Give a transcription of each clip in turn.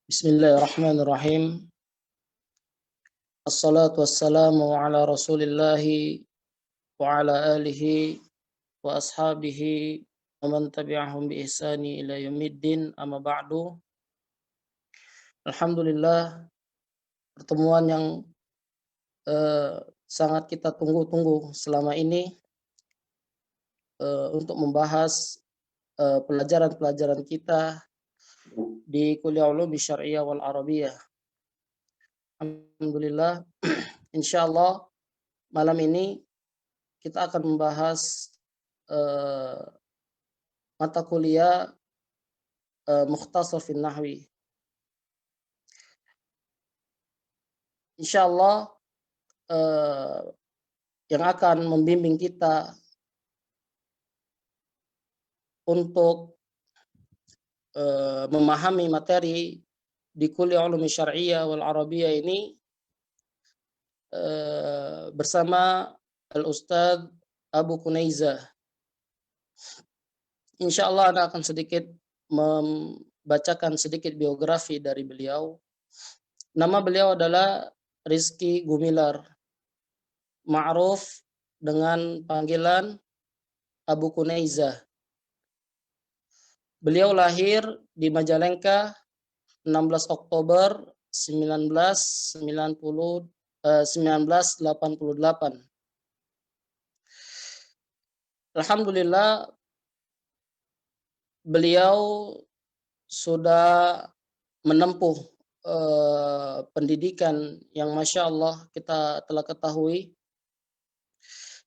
Bismillahirrahmanirrahim. Assalatu wassalamu ala rasulillahi wa ala alihi wa ashabihi wa man tabi'ahum bi ihsani ila yaumiddin, amma ba'du. Alhamdulillah, pertemuan yang sangat kita tunggu-tunggu selama ini untuk membahas pelajaran-pelajaran kita di Kuliah Ulum Syariah wal Arabiyah. Alhamdulillah, insyaallah malam ini kita akan membahas mata kuliah Mukhtasar fi Nahwi. Insyaallah yang akan membimbing kita untuk memahami materi di Kuliah Ulum Syariah wal Arabiyah ini bersama Al-Ustadz Abu Kunaiza. Insyaallah Anda akan sedikit membacakan sedikit biografi dari beliau. Nama beliau adalah Rizky Gumilar, ma'ruf dengan panggilan Abu Kunaiza. Beliau lahir di Majalengka 16 Oktober 1988. Alhamdulillah, beliau sudah menempuh pendidikan yang Masya Allah kita telah ketahui.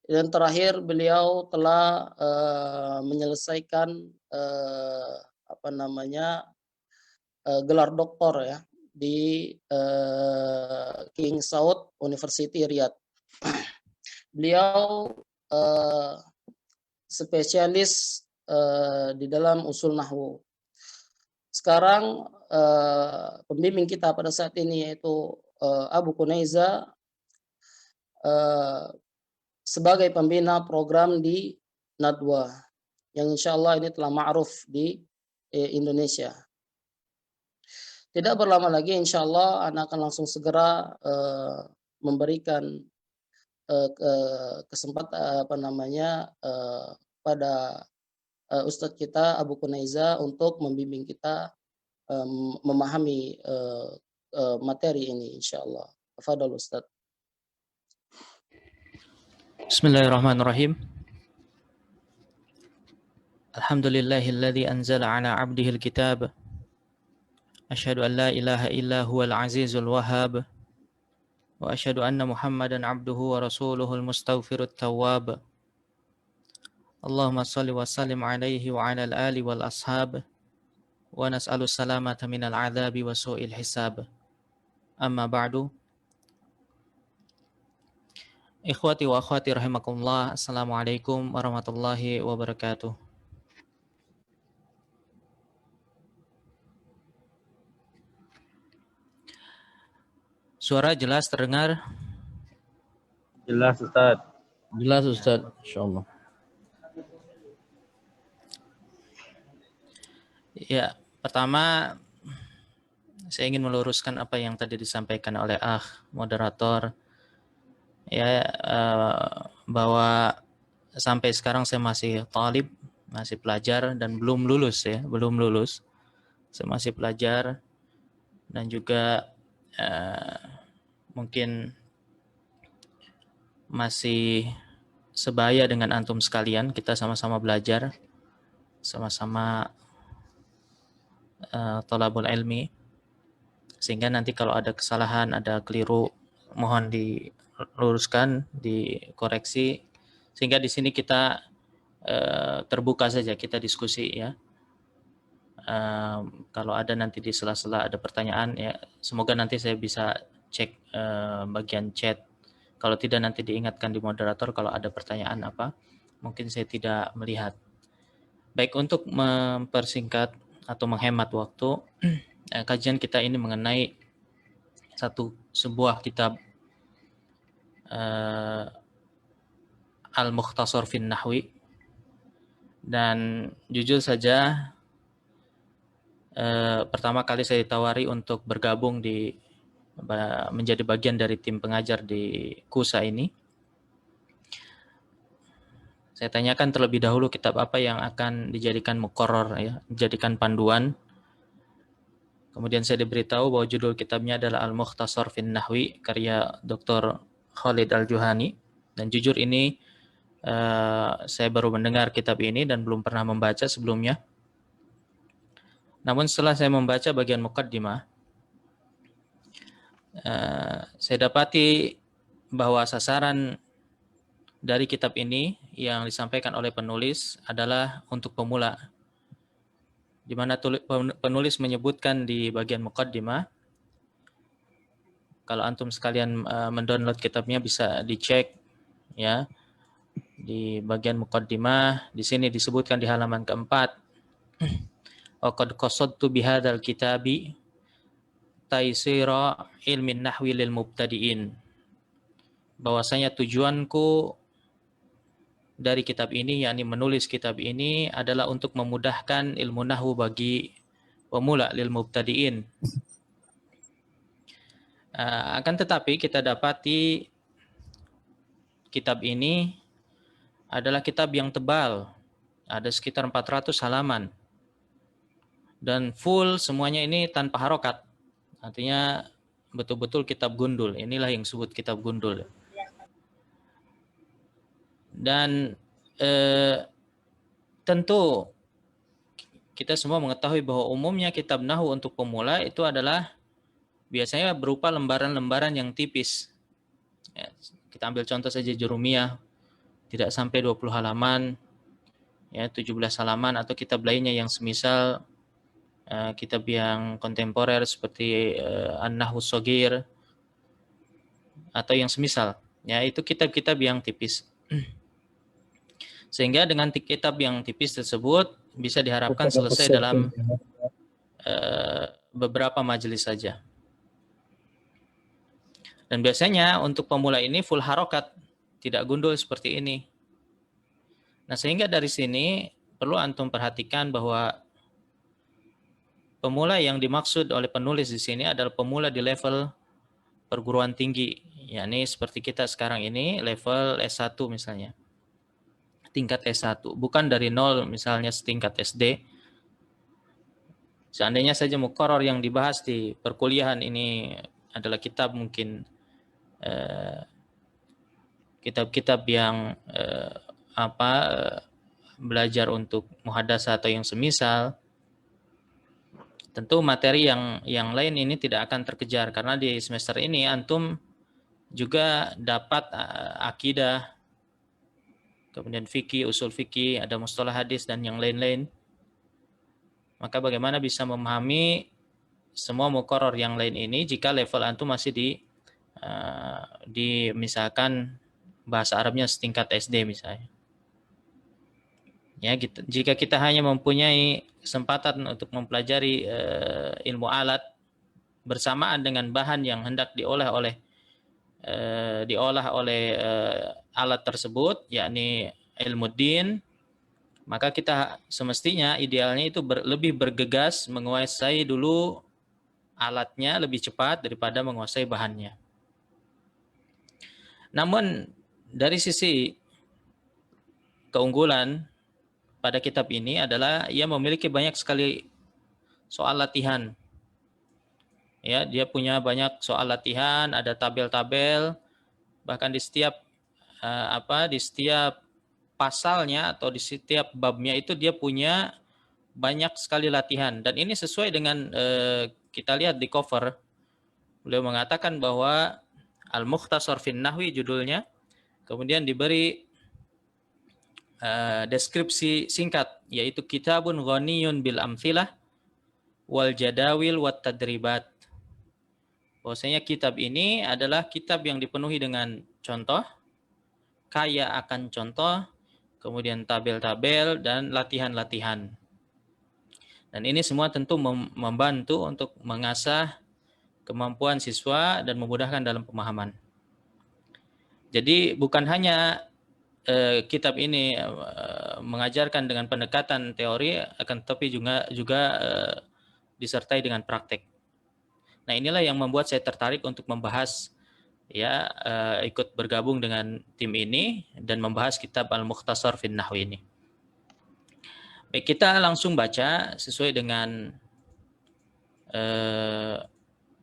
Dan terakhir beliau telah menyelesaikan gelar doktor ya di King Saud University Riyadh. Beliau spesialis di dalam usul nahwu. Sekarang pembimbing kita pada saat ini yaitu Abu Kunaiza sebagai pembina program di Nadwa yang insya Allah ini telah ma'ruf di Indonesia. Tidak berlama lagi insya Allah Anda akan langsung segera memberikan kesempatan pada Ustadz kita Abu Kunaiza untuk membimbing kita memahami materi ini insya Allah. Tafadhal Ustadz. Bismillahirrahmanirrahim. Alhamdulillahilladzi anzala ala 'abdihi al-kitab. Asyhadu an la ilaha illa huwal azizul wahhab. Wa asyhadu anna Muhammadan 'abduhu wa rasuluhul mustaghfirut tawwab. Allahumma shalli wa sallim 'alaihi wa 'alal ali wal ashab. Wa nas'alus salamata minal 'adzabi wa su'il hisab. Amma ba'du. Ikhwati wa akhwati rahimakumullah. Assalamualaikum warahmatullahi wabarakatuh. Suara jelas terdengar? Jelas Ustaz. Jelas Ustaz, insyaallah. Ya, pertama saya ingin meluruskan apa yang tadi disampaikan oleh moderator. Ya, bahwa sampai sekarang saya masih talib, masih pelajar dan belum lulus ya, belum lulus. Saya masih pelajar dan juga mungkin masih sebaya dengan antum sekalian. Kita sama-sama belajar, sama-sama thalabul ilmi, sehingga nanti kalau ada kesalahan, ada keliru, mohon diluruskan, dikoreksi, sehingga di sini kita terbuka saja, kita diskusi ya. Kalau ada nanti di sela-sela ada pertanyaan ya, semoga nanti saya bisa cek bagian chat. Kalau tidak nanti diingatkan di moderator kalau ada pertanyaan apa, mungkin saya tidak melihat. Baik, untuk mempersingkat atau menghemat waktu, kajian kita ini mengenai sebuah kitab Al-Mukhtasar fi Nahwi, dan jujur saja pertama kali saya ditawari untuk bergabung menjadi bagian dari tim pengajar di KUSA ini. Saya tanyakan terlebih dahulu kitab apa yang akan dijadikan muqarrar, ya, dijadikan panduan. Kemudian saya diberitahu bahwa judul kitabnya adalah Al-Mukhtasar fin Nahwi karya Dr. Khalid Al-Juhani. Dan jujur ini saya baru mendengar kitab ini dan belum pernah membaca sebelumnya. Namun setelah saya membaca bagian muqaddimah, saya dapati bahwa sasaran dari kitab ini yang disampaikan oleh penulis adalah untuk pemula, di mana penulis menyebutkan di bagian muqaddimah, kalau antum sekalian mendownload kitabnya bisa dicek, ya, di bagian muqaddimah. Di sini disebutkan di halaman keempat, waqad qasadtu bihadzal kitabi taisira ilmin nahwi lil mubtadiin, bahwasanya tujuanku dari kitab ini, yakni menulis kitab ini, adalah untuk memudahkan ilmu nahwu bagi pemula, lil mubtadiin. Akan tetapi kita dapati kitab ini adalah kitab yang tebal, ada sekitar 400 halaman, dan full semuanya ini tanpa harokat, artinya betul-betul kitab gundul. Inilah yang disebut kitab gundul. Dan tentu kita semua mengetahui bahwa umumnya kitab nahwu untuk pemula itu adalah biasanya berupa lembaran-lembaran yang tipis. Ya, kita ambil contoh saja Jurumiyah, tidak sampai 20 halaman, ya, 17 halaman, atau kitab lainnya yang semisal kitab yang kontemporer seperti An-Nahwu Shagir atau yang semisal. Ya, itu kitab-kitab yang tipis. Sehingga dengan kitab yang tipis tersebut bisa diharapkan selesai dalam beberapa majelis saja. Dan biasanya untuk pemula ini full harokat, tidak gundul seperti ini. Nah, sehingga dari sini perlu antum perhatikan bahwa pemula yang dimaksud oleh penulis di sini adalah pemula di level perguruan tinggi, yakni seperti kita sekarang ini level S1 misalnya. Tingkat S1, bukan dari nol misalnya setingkat SD. Seandainya saja muqarrar yang dibahas di perkuliahan ini adalah kitab mungkin kitab-kitab yang belajar untuk muhadasah atau yang semisal, tentu materi yang lain ini tidak akan terkejar, karena di semester ini antum juga dapat akidah, kemudian fikih, usul fikih, ada mustalah hadis dan yang lain-lain. Maka bagaimana bisa memahami semua muqarrar yang lain ini jika level antum masih di misalkan bahasa Arabnya setingkat SD misalnya. Ya, gitu. Jika kita hanya mempunyai kesempatan untuk mempelajari ilmu alat bersamaan dengan bahan yang hendak diolah oleh alat tersebut, yakni ilmu din, maka kita semestinya idealnya itu lebih bergegas menguasai dulu alatnya lebih cepat daripada menguasai bahannya. Namun dari sisi keunggulan pada kitab ini adalah ia memiliki banyak sekali soal latihan. Ya, dia punya banyak soal latihan, ada tabel-tabel, bahkan di setiap pasalnya atau di setiap babnya itu dia punya banyak sekali latihan. Dan ini sesuai dengan kita lihat di cover. Beliau mengatakan bahwa Al-Mukhtasar fin Nahwi judulnya, kemudian diberi deskripsi singkat, yaitu kitabun ghaniyun bil amthilah wal jadawil wat tadribat. Bahwasanya kitab ini adalah kitab yang dipenuhi dengan contoh, kaya akan contoh, kemudian tabel-tabel dan latihan-latihan. Dan ini semua tentu membantu untuk mengasah kemampuan siswa dan memudahkan dalam pemahaman. Jadi bukan hanya kitab ini mengajarkan dengan pendekatan teori, akan tetapi juga disertai dengan praktek. Nah, inilah yang membuat saya tertarik untuk membahas ya ikut bergabung dengan tim ini dan membahas kitab Al-Mukhtasar fin Nahwi ini. Baik, kita langsung baca sesuai dengan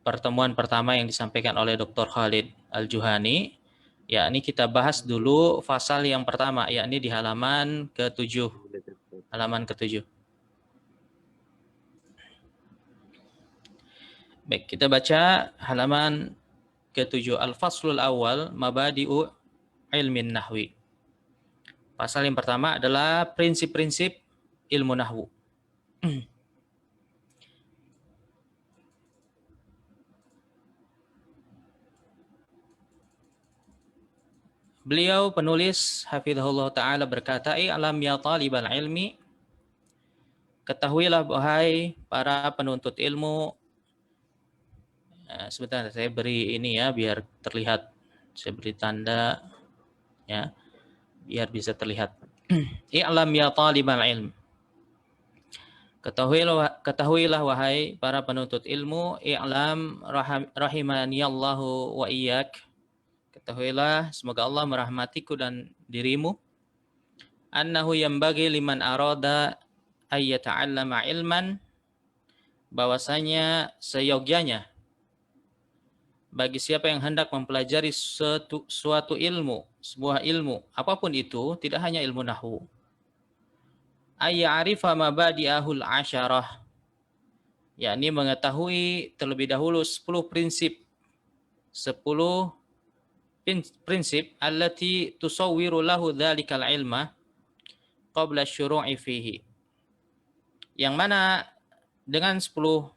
pertemuan pertama yang disampaikan oleh Dr. Khalid Al-Juhani. Yakni kita bahas dulu fasal yang pertama, yakni di halaman ke-7. Halaman ke-7. Baik, kita baca halaman ke-7. Al-Faslul Awal, Mabadi'u Ilmin Nahwi. Pasal yang pertama adalah prinsip-prinsip ilmu nahwu. Beliau penulis hafizahullah ta'ala berkata, "I'lam ya talibal ilmi, ketahuilah wahai para penuntut ilmu." Sebentar, saya beri ini ya biar terlihat. Saya beri tanda ya biar bisa terlihat. I'lam ya talibal ilm. Ketahuilah wahai para penuntut ilmu, i'lam rahimaniyallahu wa iyyak. Ketahuilah, semoga Allah merahmatiku dan dirimu, annahu yanbaghi liman arada ay yata'allama ilman, bahwasanya seyogyanya bagi siapa yang hendak mempelajari suatu ilmu, sebuah ilmu, apapun itu, tidak hanya ilmu nahwu, ay ya'rifa mabadi'ahul asyarah, yakni mengetahui terlebih dahulu 10 prinsip, 10 prinsip allati tusawwiru lahu dzalikal ilma qabla syuru'i fihi, yang mana dengan 10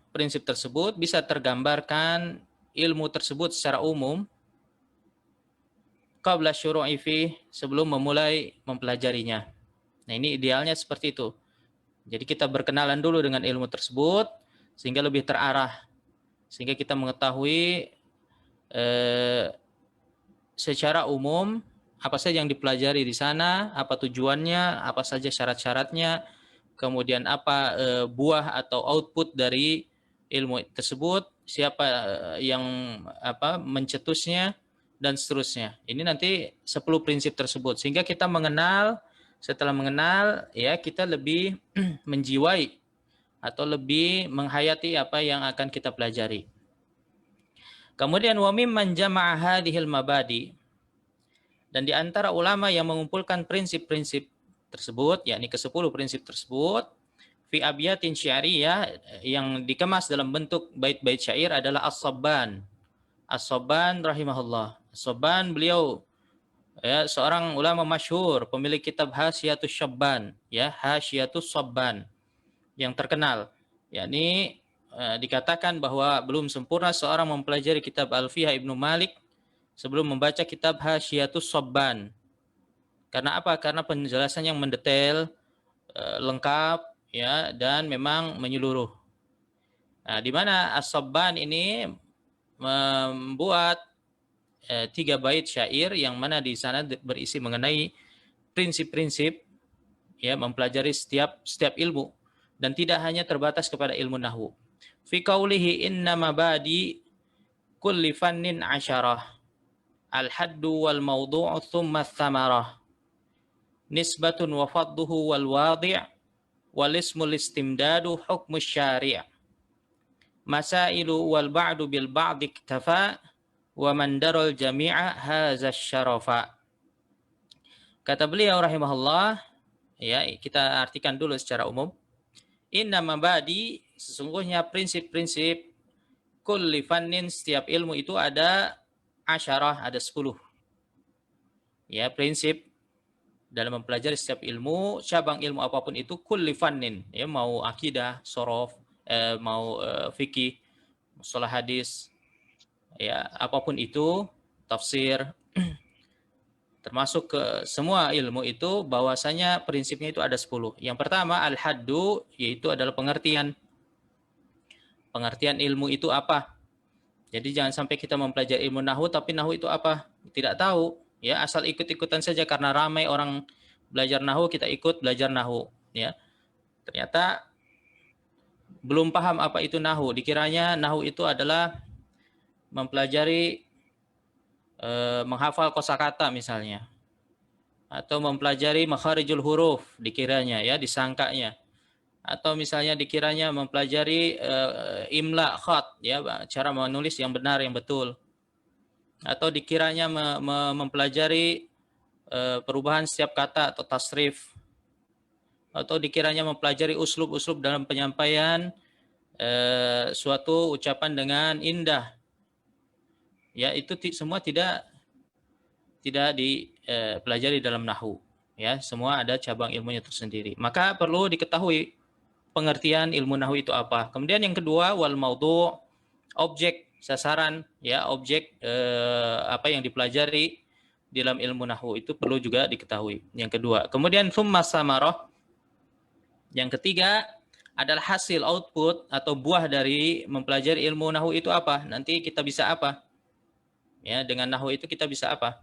prinsip tersebut bisa tergambarkan ilmu tersebut secara umum qabla syuru'i fihi, sebelum memulai mempelajarinya. Nah, ini idealnya seperti itu. Jadi kita berkenalan dulu dengan ilmu tersebut sehingga lebih terarah, sehingga kita mengetahui secara umum apa saja yang dipelajari di sana, apa tujuannya, apa saja syarat-syaratnya, kemudian apa buah atau output dari ilmu tersebut, siapa yang mencetusnya, dan seterusnya. Ini nanti 10 prinsip tersebut, sehingga kita mengenal, setelah mengenal ya kita lebih menjiwai atau lebih menghayati apa yang akan kita pelajari. Kemudian wa mimman jama'a hadhil mabadi, dan di antara ulama yang mengumpulkan prinsip-prinsip tersebut, yakni ke-10 prinsip tersebut, fi abyatin syairiyah, yang dikemas dalam bentuk bait-bait syair, adalah As-Sabban. As-Sabban rahimahullah. As-Sabban beliau ya seorang ulama masyhur, pemilik kitab Hasyiatus Syabban, ya, Hasyiatus Sabban yang terkenal. Yakni dikatakan bahwa belum sempurna seorang mempelajari kitab Alfiyah Ibnu Malik sebelum membaca kitab Hasyiatus Sabban. Karena apa? Karena penjelasan yang mendetail, lengkap, ya, dan memang menyeluruh. Nah, di mana As-Sabban ini membuat 3 bait syair yang mana di sana berisi mengenai prinsip-prinsip ya mempelajari setiap ilmu, dan tidak hanya terbatas kepada ilmu nahwu. Fi qaulihi inna mabadi kulli fannin asyarah, al-haddu wal mawdu'u thumma thamarah, nisbatun wa fadduhu wal wadi' wal ismul istimdadu hukmu syari', masailu wal ba'du bil ba'di iktafa wa man daral jami'a hadza syarafa. Kata beliau rahimahullah, ya, kita artikan dulu secara umum. Inna mabadi, sesungguhnya prinsip-prinsip kulli fannin, setiap ilmu itu ada asyarah, ada 10. Ya, prinsip dalam mempelajari setiap ilmu, cabang ilmu apapun itu, kulli fannin, ya, mau akidah, sorof, mau fikih, mustalah hadis, ya, apapun itu, tafsir, termasuk ke semua ilmu itu, bahwasanya prinsipnya itu ada 10. Yang pertama al-haddu, yaitu adalah pengertian. Pengertian ilmu itu apa? Jadi jangan sampai kita mempelajari ilmu nahwu tapi nahwu itu apa? Tidak tahu, ya, asal ikut-ikutan saja karena ramai orang belajar nahwu, kita ikut belajar nahwu, ya. Ternyata belum paham apa itu nahu, dikiranya nahu itu adalah mempelajari menghafal kosakata misalnya, atau mempelajari makharijul huruf, dikiranya ya, disangkanya, atau misalnya dikiranya mempelajari imla khat, ya, cara menulis yang benar yang betul, atau dikiranya mempelajari perubahan setiap kata atau tasrif, atau dikiranya mempelajari uslub-uslub dalam penyampaian suatu ucapan dengan indah, ya, itu semua tidak dipelajari dalam nahwu, ya, semua ada cabang ilmunya tersendiri. Maka perlu diketahui pengertian ilmu nahwu itu apa. Kemudian yang kedua, wal maudhu', objek, sasaran, ya, objek apa yang dipelajari dalam ilmu nahwu itu perlu juga diketahui. Yang kedua. Kemudian tsumma samarah. Yang ketiga adalah hasil, output atau buah dari mempelajari ilmu nahwu itu apa? Nanti kita bisa apa? Ya, dengan nahwu itu kita bisa apa?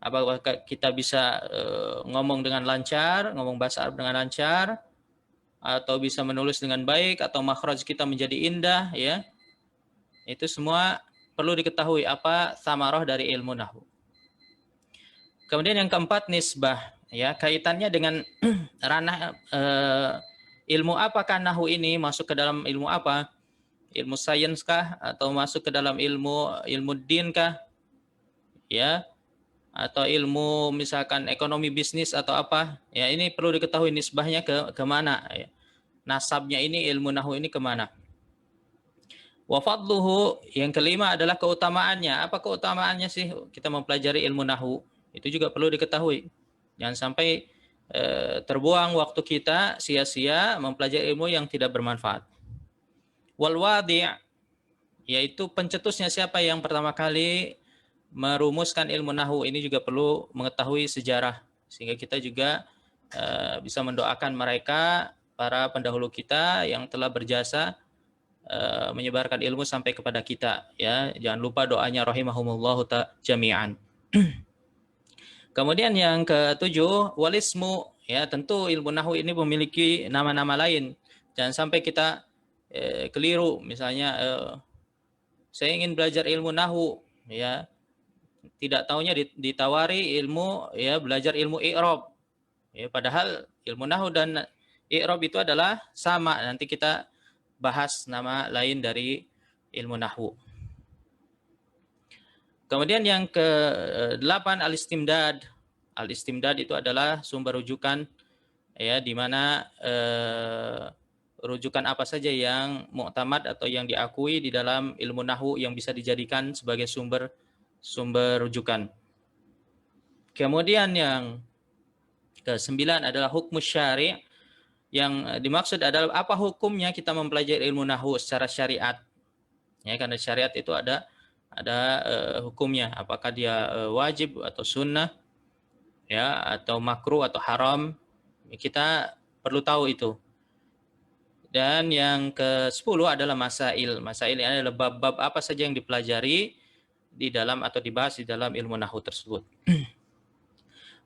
Apakah kita bisa ngomong dengan lancar, ngomong bahasa Arab dengan lancar, atau bisa menulis dengan baik, atau makhraj kita menjadi indah, ya. Itu semua perlu diketahui apa samarah dari ilmu nahwu. Kemudian yang keempat, nisbah, ya, kaitannya dengan ranah ilmu apakah nahwu ini masuk ke dalam ilmu apa? Ilmu sains kah, atau masuk ke dalam ilmu din kah? Ya, atau ilmu misalkan ekonomi bisnis atau apa, ya, ini perlu diketahui nisbahnya ke mana, ya. Nasabnya ini ilmu nahwu ini kemana. Wa fadluhu, yang kelima adalah keutamaannya. Apa keutamaannya sih kita mempelajari ilmu nahwu? Itu juga perlu diketahui. Jangan sampai terbuang waktu kita sia-sia mempelajari ilmu yang tidak bermanfaat. Wal wadi', yaitu pencetusnya siapa yang pertama kali merumuskan ilmu nahwu, ini juga perlu mengetahui sejarah, sehingga kita juga bisa mendoakan mereka, para pendahulu kita yang telah berjasa menyebarkan ilmu sampai kepada kita, ya. Jangan lupa doanya rahimahumullahu jami'an. Kemudian yang ketujuh, walismu, ya, tentu ilmu nahwu ini memiliki nama-nama lain. Jangan sampai kita keliru, misalnya saya ingin belajar ilmu nahwu, ya, tidak taunya ditawari ilmu, ya, belajar ilmu i'rab, ya, padahal ilmu nahwu dan i'rab itu adalah sama. Nanti kita bahas nama lain dari ilmu nahwu. Kemudian yang ke-8, al-istimdad. Al-istimdad itu adalah sumber rujukan, ya, di mana rujukan apa saja yang mu'tamad atau yang diakui di dalam ilmu nahwu yang bisa dijadikan sebagai sumber rujukan. Kemudian yang ke-9 adalah hukmus syari'. Yang dimaksud adalah apa hukumnya kita mempelajari ilmu nahwu secara syariat. Ya, karena syariat itu ada hukumnya, apakah dia wajib atau sunnah, ya, atau makruh atau haram. Kita perlu tahu itu. Dan yang ke-10 adalah masail. Masail ini adalah bab-bab apa saja yang dipelajari di dalam atau dibahas di dalam ilmu nahwu tersebut.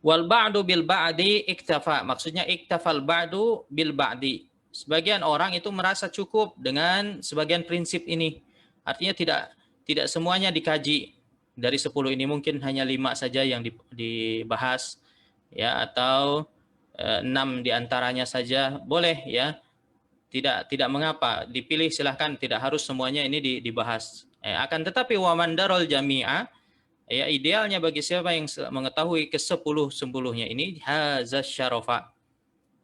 Wal ba'du bil ba'di iktafa. Maksudnya iktafal ba'du bil ba'di. Sebagian orang itu merasa cukup dengan sebagian prinsip ini. Artinya tidak semuanya dikaji. Dari 10 ini mungkin hanya 5 saja yang dibahas, ya, atau 6 diantaranya saja boleh, ya. Tidak mengapa, dipilih silahkan, tidak harus semuanya ini dibahas. Akan tetapi waman darul jami'a, ya, idealnya bagi siapa yang mengetahui ke-10-10-nya ini, hazaz syarafa,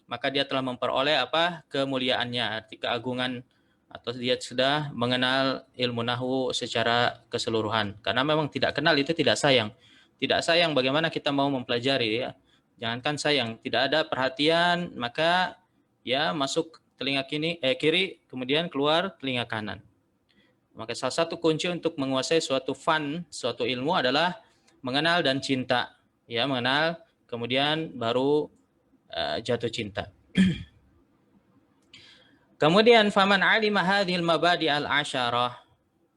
maka dia telah memperoleh apa? Kemuliaannya, arti keagungan, atau dia sudah mengenal ilmu nahwu secara keseluruhan. Karena memang tidak kenal itu tidak sayang. Tidak sayang bagaimana kita mau mempelajari, ya. Jangankan sayang, tidak ada perhatian, maka, ya, masuk telinga kiri, kemudian keluar telinga kanan. Maka salah satu kunci untuk menguasai suatu suatu ilmu adalah mengenal dan cinta, ya, mengenal kemudian baru jatuh cinta. Kemudian faman alima hadhil mabadi al-asyarah,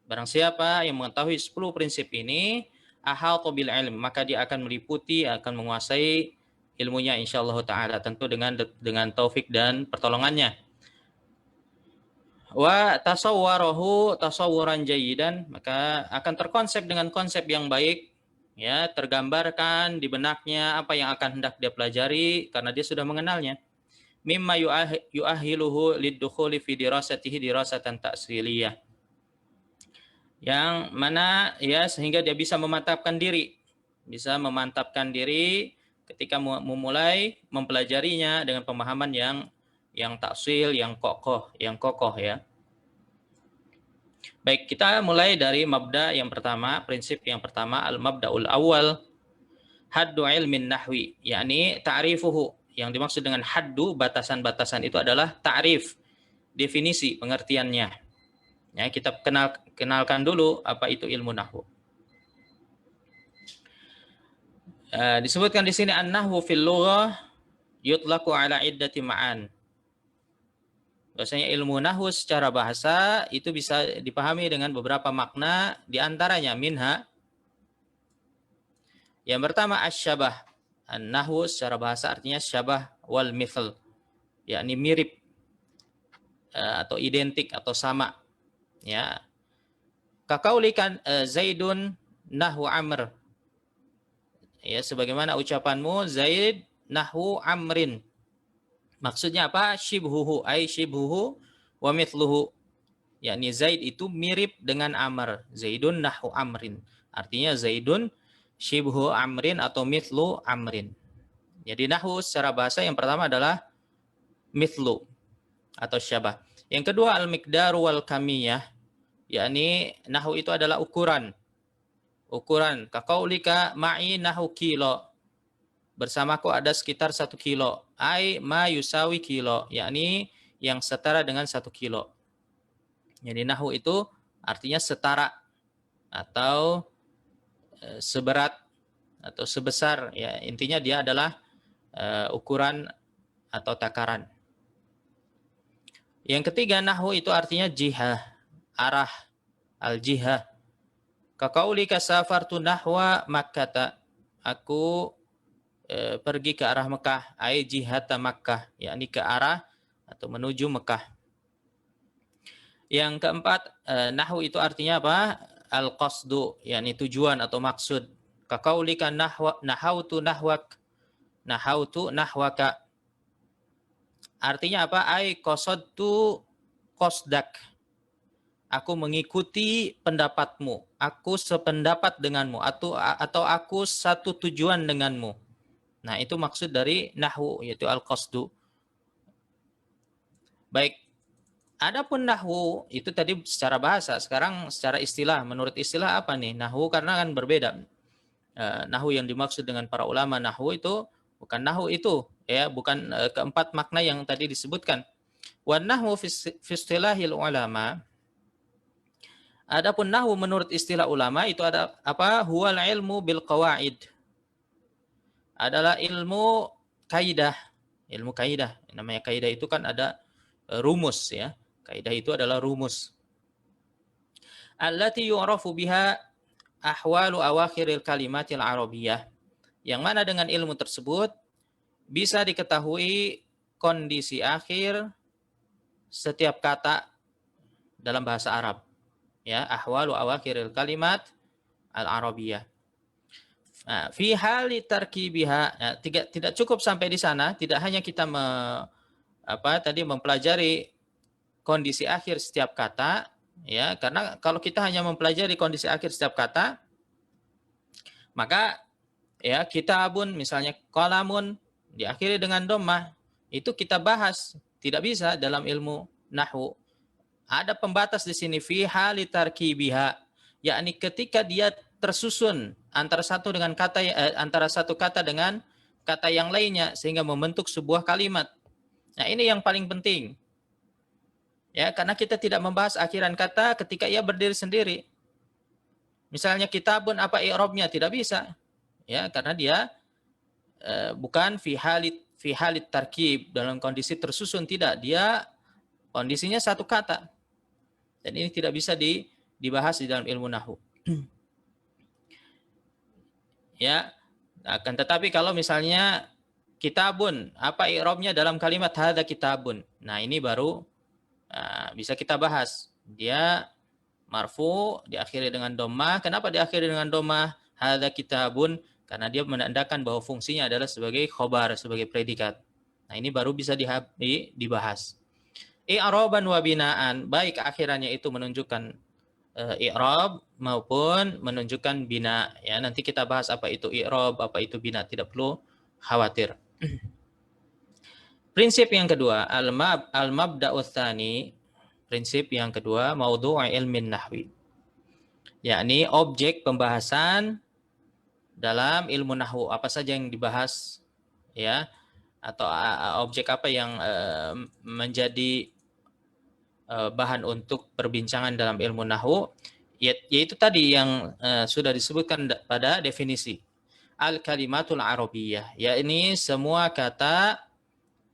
barang siapa yang mengetahui 10 prinsip ini, ahata bil ilm, maka dia akan meliputi, akan menguasai ilmunya insyaallah taala, tentu dengan taufik dan pertolongannya. Wa tasawwarahu tasawwuran jayyidan, maka akan terkonsep dengan konsep yang baik, ya, tergambarkan di benaknya apa yang akan hendak dia pelajari karena dia sudah mengenalnya. Mimma yu'ahiluhu lidukhuli fi dirasatihi dirasatan ta'siliyah. Yang mana ya sehingga dia bisa memantapkan diri ketika memulai mempelajarinya dengan pemahaman yang taksil, yang kokoh ya. Baik, kita mulai dari mabda yang pertama, prinsip yang pertama, al-mabda'ul awal, haddu ilmin nahwi, yakni ta'rifuhu. Yang dimaksud dengan haddu, batasan-batasan itu adalah ta'rif, definisi, pengertiannya. Ya, kita kenalkan dulu apa itu ilmu nahwu. Disebutkan di sini an-nahwu fil lughah yutlaqu ala iddati ma'an. Bahasanya ilmu nahwu secara bahasa itu bisa dipahami dengan beberapa makna, di antaranya minha. Yang pertama asyabah. An-nahwu secara bahasa artinya syabah wal mithl, yakni mirip atau identik atau sama. Ya. Kakaulikan Zaidun nahwu Amr. Ya, sebagaimana ucapanmu Zaid nahwu Amrin. Maksudnya apa? Shibhuhu, ay shibhuhu wa mithluhu. Yakni Zaid itu mirip dengan Amr. Zaidun nahwu Amrin. Artinya Zaidun shibhu Amrin atau mithlu Amrin. Jadi nahwu secara bahasa yang pertama adalah mithlu atau syabah. Yang kedua al-miqdaru wal kamiyah. Yakni nahwu itu adalah ukuran. Ukuran. Kaqaulika ma'i nahwu kilo. Bersamaku ada sekitar 1 kilo. Ai ma yusawi kilo. Yakni yang setara dengan 1 kilo. Jadi nahwu itu artinya setara atau seberat atau sebesar. Ya, intinya dia adalah ukuran atau takaran. Yang ketiga nahwu itu artinya jihah, arah, al-jihah. Kaqaulika safartu nahwa Makkah. Aku pergi ke arah Mekah, ai jihata Makkah, yakni ke arah atau menuju Mekah. Yang keempat, nahwu itu artinya apa? Al-qasdu, yakni tujuan atau maksud. Kaqaulika nahautu nahwak, nahautu nahwaka. Artinya apa? Ai qasadtu qasdak. Aku mengikuti pendapatmu, aku sependapat denganmu, atau aku satu tujuan denganmu. Nah, itu maksud dari nahwu, yaitu al-qasdu. Baik, adapun nahwu itu tadi secara bahasa, sekarang secara istilah. Menurut istilah apa nih? Nahwu karena kan berbeda. Nahwu yang dimaksud dengan para ulama nahwu itu bukan nahwu itu, ya, bukan keempat makna yang tadi disebutkan. Wan nahwu fi istilahil ulama. Adapun nahwu menurut istilah ulama itu ada apa? Huwal ilmu bil qawaid. Adalah ilmu kaidah. Ilmu kaidah. Namanya kaidah itu kan ada rumus, ya. Kaidah itu adalah rumus. Allati yu'rafu biha ahwalu awakhiril kalimatil arabiyyah. Yang mana dengan ilmu tersebut bisa diketahui kondisi akhir setiap kata dalam bahasa Arab. Ya, ahwalu awakhiril kalimat al-arabiyyah. Nah, fi hali tarkibiha, ya, tidak cukup sampai di sana, tidak hanya kita mempelajari kondisi akhir setiap kata, ya, karena kalau kita hanya mempelajari kondisi akhir setiap kata, maka ya kitabun misalnya qalamun diakhiri dengan dhammah, itu kita bahas, tidak bisa dalam ilmu nahwu. Ada pembatas di sini fi hali tarkibiha, yakni ketika dia tersusun antara satu kata dengan kata yang lainnya sehingga membentuk sebuah kalimat. Nah, ini yang paling penting. Ya, karena kita tidak membahas akhiran kata ketika ia berdiri sendiri. Misalnya kitabun apa i'rabnya, tidak bisa. Ya, karena dia bukan fi halit tarkib, dalam kondisi tersusun, tidak. Dia kondisinya satu kata. Dan ini tidak bisa dibahas di dalam ilmu nahwu. Ya, akan tetapi kalau misalnya kitabun, apa i'rabnya dalam kalimat hadza kitabun. Nah, ini baru Nah, bisa kita bahas. Dia marfu diakhiri dengan dhammah. Kenapa diakhiri dengan dhammah? Hadza kitabun, karena dia menandakan bahwa fungsinya adalah sebagai khobar, sebagai predikat. Nah, ini baru bisa dibahas. I'raban wa binaan, baik akhirannya itu menunjukkan i'rab maupun menunjukkan bina. Ya, nanti kita bahas apa itu i'rab, apa itu bina, tidak perlu khawatir. Prinsip yang kedua, al-mabda'u tsani, prinsip yang kedua, maudhu' ilmin nahwi. Yakni objek pembahasan dalam ilmu nahwu, apa saja yang dibahas, ya, atau objek apa yang menjadi bahan untuk perbincangan dalam ilmu nahwu, yaitu tadi yang sudah disebutkan pada definisi al-kalimatul arabiyyah, yakni semua kata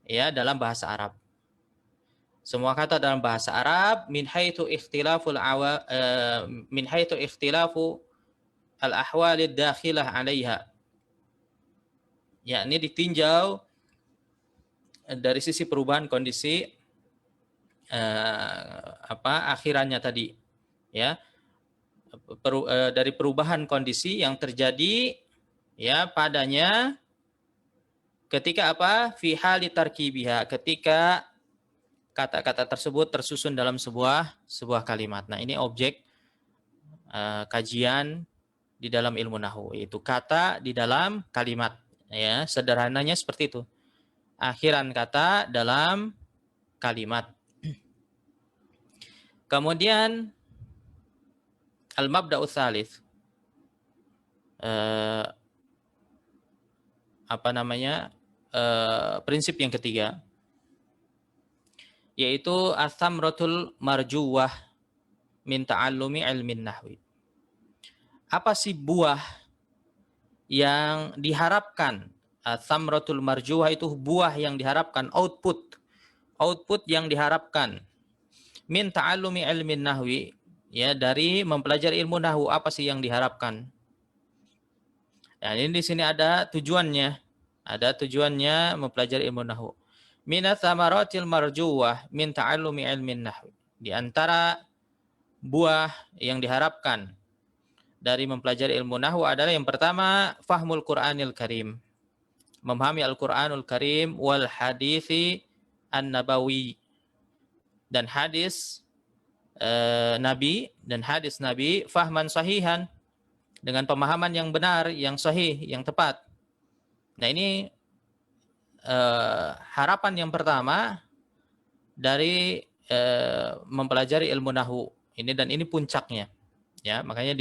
ya dalam bahasa Arab. Semua kata dalam bahasa Arab min haitsu ikhtilafu al-ahwalid dakhilah 'alaiha. Yakni ditinjau dari sisi perubahan kondisi akhirannya tadi, ya, dari perubahan kondisi yang terjadi ya padanya ketika fi hali tarkibiha, ketika kata-kata tersebut tersusun dalam sebuah kalimat. Nah, ini objek kajian di dalam ilmu nahwu, yaitu kata di dalam kalimat, ya, sederhananya seperti itu. Akhiran kata dalam kalimat. Kemudian al-mabda'u tsalits, prinsip yang ketiga, yaitu as-samratul marjuwah min ta'allumi ilmin nahwi. Apa sih buah yang diharapkan? As-samratul marjuwah itu buah yang diharapkan, output yang diharapkan min ta'allumi ilmin nahwi, ya, dari mempelajari ilmu nahwu. Apa sih yang diharapkan? Nah, ini di sini ada tujuannya. Ada tujuannya mempelajari ilmu nahwu. Minats tsamaratil marjuwah min ta'allumi ilmin nahwi. Di antara buah yang diharapkan dari mempelajari ilmu nahwu adalah yang pertama, fahmul Qur'anil Karim. Memahami Al-Qur'anul Karim wal hadisi an-nabawi, dan hadis Nabi, fahman sahihan, dengan pemahaman yang benar, yang sahih, yang tepat. Nah, ini harapan yang pertama dari mempelajari ilmu nahwu ini, dan ini puncaknya, ya, makanya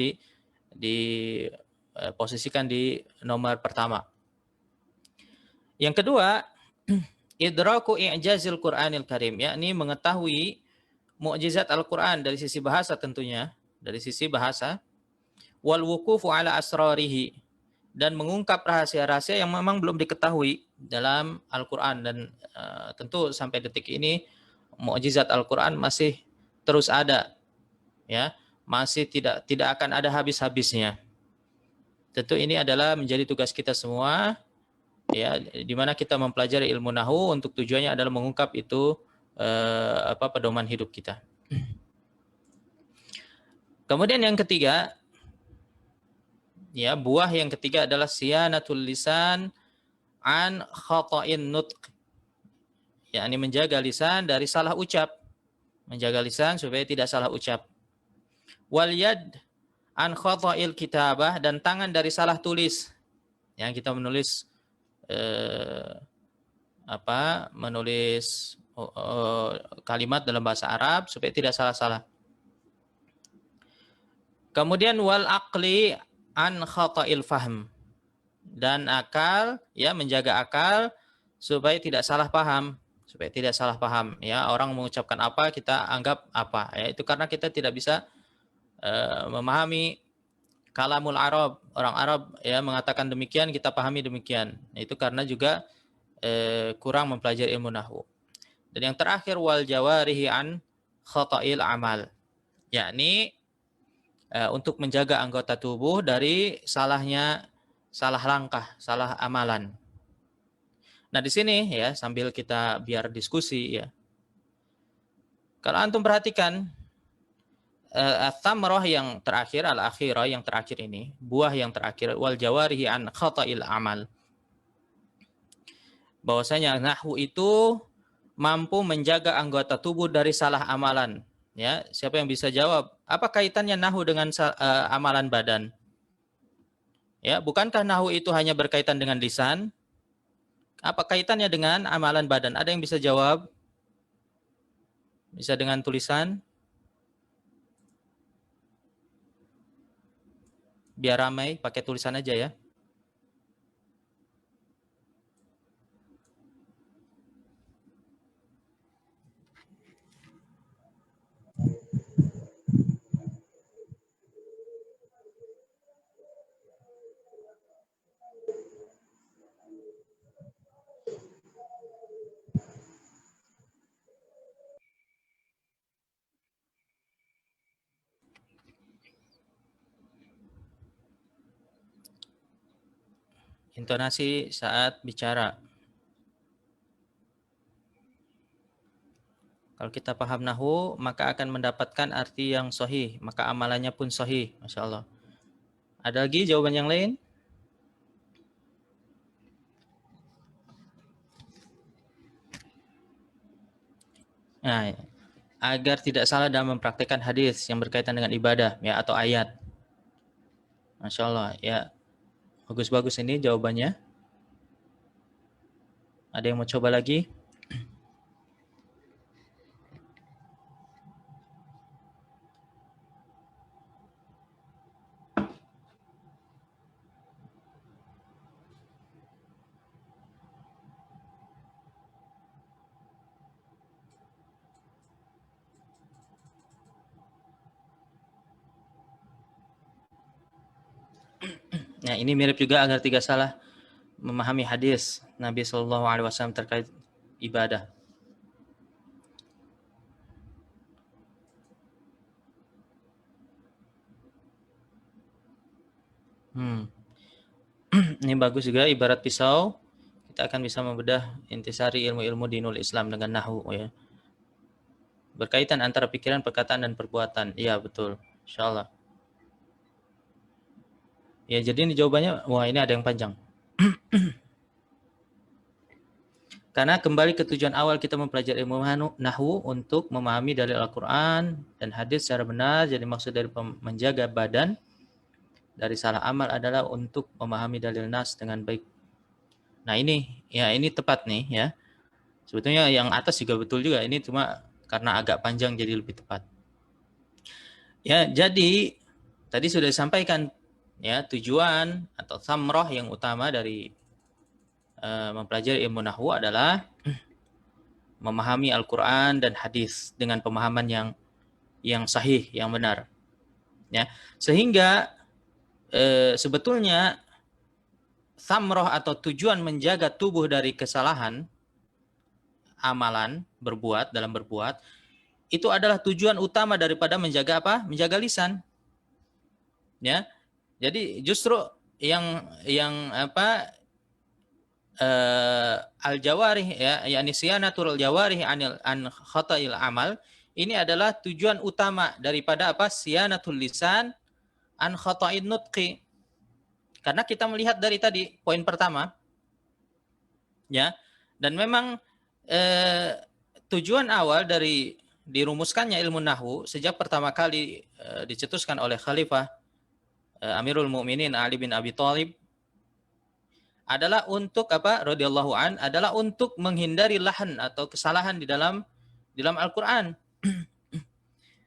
posisikan di nomor pertama. Yang kedua, idraku i'jazil Qur'anil Karim, yakni mengetahui mukjizat Al-Qur'an dari sisi bahasa, tentunya dari sisi bahasa, wal wuqufu ala asrarihi, dan mengungkap rahasia-rahasia yang memang belum diketahui dalam Al-Qur'an. Dan tentu sampai detik ini mukjizat Al-Qur'an masih terus ada, ya, masih tidak akan ada habis-habisnya. Tentu ini adalah menjadi tugas kita semua, ya, di mana kita mempelajari ilmu nahwu untuk tujuannya adalah mengungkap itu pedoman hidup kita. Kemudian yang ketiga, ya, buah yang ketiga adalah siyanatul lisan an khata'in nutq, yakni menjaga lisan dari salah ucap, menjaga lisan supaya tidak salah ucap. Wal yad an khata'il kitabah, dan tangan dari salah tulis, yang kita menulis menulis kalimat dalam bahasa Arab supaya tidak salah-salah. Kemudian wal aqli an khata'il fahm, dan akal, ya, menjaga akal supaya tidak salah paham, ya, orang mengucapkan apa kita anggap apa, ya, itu karena kita tidak bisa memahami kalamul Arab, orang Arab, ya, mengatakan demikian kita pahami demikian. Nah, itu karena juga kurang mempelajari ilmu nahwu. Dan yang terakhir, wal jawarihi an khata'il amal, yakni untuk menjaga anggota tubuh dari salah langkah, salah amalan. Nah, di sini, ya, sambil kita biar diskusi, ya, Kalau antum perhatikan thamrah yang terakhir, al-akhirah yang terakhir ini, buah yang terakhir, wal jawarihi an khata'il amal. Bahwasanya nahwu itu mampu menjaga anggota tubuh dari salah amalan. Ya, siapa yang bisa jawab? Apa kaitannya nahwu dengan amalan badan? Ya, bukankah nahwu itu hanya berkaitan dengan lisan? Apa kaitannya dengan amalan badan? Ada yang bisa jawab? Bisa dengan tulisan? Biar ramai, pakai tulisan aja ya. Intonasi saat bicara. Kalau kita paham nahwu, maka akan mendapatkan arti yang sahih, maka amalannya pun sahih, Masya Allah. Ada lagi jawaban yang lain? Nah, agar tidak salah dalam mempraktikkan hadis yang berkaitan dengan ibadah ya atau ayat. Masya Allah, ya bagus-bagus ini jawabannya. Ada yang mau coba lagi? Nah, ini mirip juga agar tidak salah memahami hadis Nabi Shallallahu Alaihi Wasallam terkait ibadah. Ini bagus juga, ibarat pisau, kita akan bisa membedah intisari ilmu-ilmu dinul Islam dengan nahwu ya. Berkaitan antara pikiran, perkataan, dan perbuatan. Iya, betul. Insyaallah. Ya, jadi ini jawabannya, wah ini ada yang panjang. Karena kembali ke tujuan awal kita mempelajari ilmu nahwu untuk memahami dalil Al-Quran dan hadis secara benar. Jadi maksud dari menjaga badan dari salah amal adalah untuk memahami dalil nas dengan baik. Nah ini, ya ini tepat nih ya. Sebetulnya yang atas juga betul juga. Ini cuma karena agak panjang jadi lebih tepat. Ya, jadi tadi sudah disampaikan ya tujuan atau samroh yang utama dari mempelajari ilmu nahwu adalah memahami Al-Quran dan hadis dengan pemahaman yang sahih, yang benar. Ya, sehingga sebetulnya samroh atau tujuan menjaga tubuh dari kesalahan amalan dalam berbuat itu adalah tujuan utama daripada menjaga apa? Menjaga lisan. Ya. Jadi justru yang apa al-jawarih ya yakni siyanatul jawarih an khata'il amal ini adalah tujuan utama daripada apa? Siyanatul lisan an khata'in nutqi. Karena kita melihat dari tadi poin pertama ya, dan memang tujuan awal dari dirumuskannya ilmu nahwu sejak pertama kali dicetuskan oleh Khalifah Amirul Mukminin Ali bin Abi Thalib adalah untuk apa? Radhiyallahu an adalah untuk menghindari lahan atau kesalahan di dalam Al-Qur'an.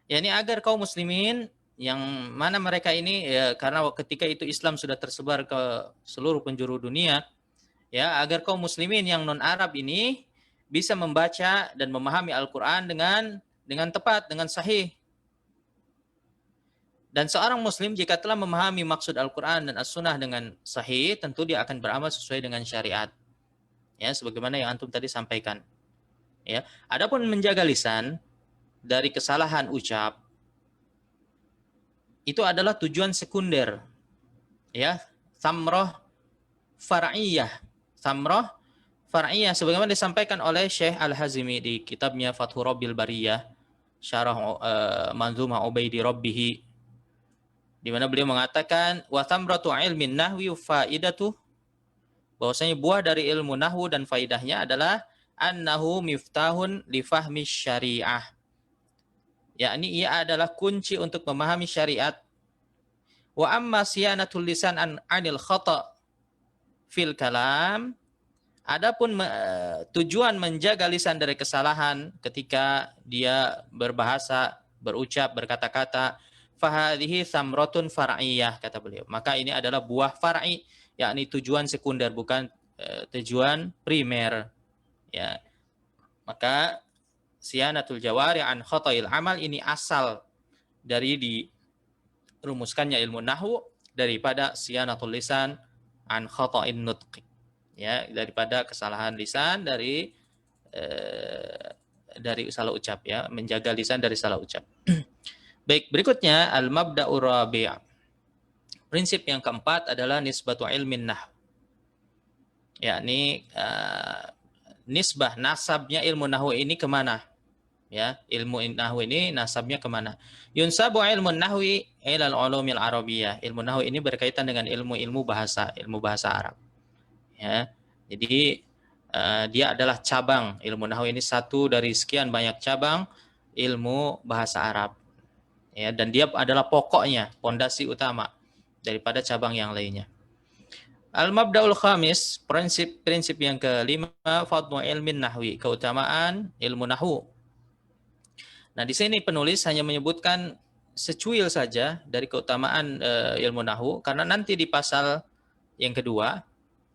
yakni agar kaum muslimin yang mana mereka ini ya, karena ketika itu Islam sudah tersebar ke seluruh penjuru dunia ya, agar kaum muslimin yang non Arab ini bisa membaca dan memahami Al-Qur'an dengan tepat, dengan sahih. Dan seorang muslim jika telah memahami maksud Al-Quran dan As-Sunnah dengan sahih, tentu dia akan beramal sesuai dengan syariat. Ya, sebagaimana yang antum tadi sampaikan. Ya, adapun menjaga lisan dari kesalahan ucap itu adalah tujuan sekunder. Ya, samroh far'iyah. Samroh far'iyah sebagaimana disampaikan oleh Syekh Al-Hazimi di kitabnya Fathur Rabbil Bariyah. syarah Manzumah Ubaidi Rabbih, di mana beliau mengatakan wa thamratu ilmin nahwi faidatu, bahwasanya buah dari ilmu nahwu dan faidahnya adalah annahu miftahun li fahmi syariah, yakni ia adalah kunci untuk memahami syariat. Wa amma siyanatul lisan anil khata fil kalam, adapun tujuan menjaga lisan dari kesalahan ketika dia berbahasa, berucap, berkata-kata, fahadhihi samratun far'iyah, kata beliau. Maka ini adalah buah far'i, yakni tujuan sekunder, bukan tujuan primer. Ya. Maka siyanatul jawari an khata'il amal ini asal dari dirumuskannya ilmu nahwu daripada siyanatul lisan an khata'in nutqi. Ya, daripada kesalahan lisan dari salah ucap, ya, menjaga lisan dari salah ucap. Baik, berikutnya al-mabda'ur rabi'. Prinsip yang keempat adalah nisbatu ilmin nahw. Yakni nisbah, nasabnya ilmu nahwu ini kemana? Ya, ilmu nahwu ini nasabnya kemana? Yunsabu ilmu nahwi ilal ulumil arabiyyah. Ilmu nahwu ini berkaitan dengan ilmu bahasa Arab. Ya, jadi dia adalah cabang, ilmu nahwu ini satu dari sekian banyak cabang ilmu bahasa Arab. Ya, dan dia adalah pokoknya, pondasi utama daripada cabang yang lainnya. Al-mabda'ul khamis, prinsip yang kelima, fadlu ilmin nahwi, keutamaan ilmu nahwu. Nah, di sini penulis hanya menyebutkan secuil saja dari keutamaan ilmu nahwu, karena nanti di pasal yang kedua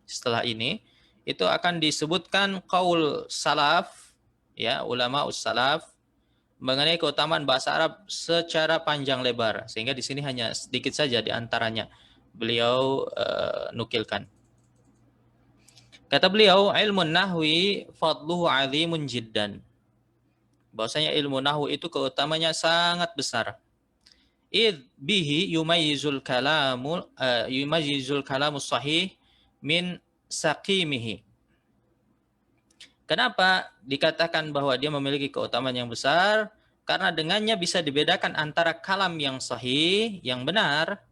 setelah ini itu akan disebutkan qaul salaf, ya, ulama salaf mengenai keutamaan bahasa Arab secara panjang lebar, sehingga di sini hanya sedikit saja di antaranya beliau nukilkan. Kata beliau, ilmu nahwi fadluhu azimun jiddan. Bahwasanya ilmu nahwu itu keutamanya sangat besar. Id bihi yumayyizul kalamu sahih min saqimihi. Kenapa dikatakan bahwa dia memiliki keutamaan yang besar? Karena dengannya bisa dibedakan antara kalam yang sahih, yang benar,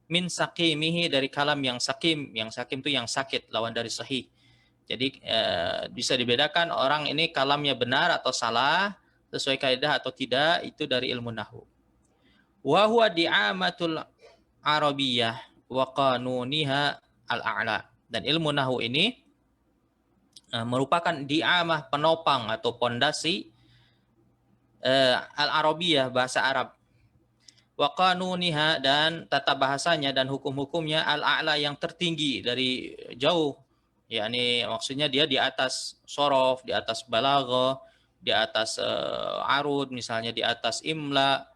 min saqimihi, dari kalam yang sakim. Yang sakim itu yang sakit, lawan dari sahih. Jadi bisa dibedakan orang ini kalamnya benar atau salah, sesuai kaidah atau tidak, itu dari ilmu nahwu. Wa huwa di'amatul arabiyyah wa qanuniha al-a'la. Dan ilmu nahwu ini merupakan di'amah, penopang atau pondasi al-arabiyyah, bahasa Arab. Wa qanuniha, dan tata bahasanya dan hukum-hukumnya, al-a'la, yang tertinggi dari jauh. Yakni maksudnya dia di atas sorof, di atas balaghah, di atas arud, misalnya di atas imla,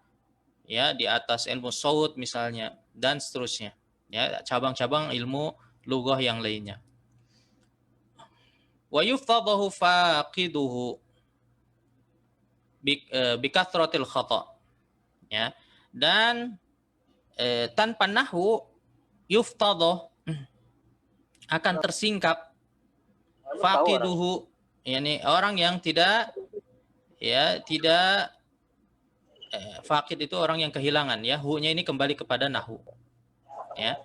ya, di atas ilmu saut misalnya, dan seterusnya. Ya, cabang-cabang ilmu lughah yang lainnya. Wa yuftadahu faqiduhu bikathratil khata'. Ya. Dan tanpa nahwu yuftadah, akan tersingkap, faqiduhu, yakni orang yang tidak faqid itu orang yang kehilangan, ya, hu-nya ini kembali kepada nahwu. Ya.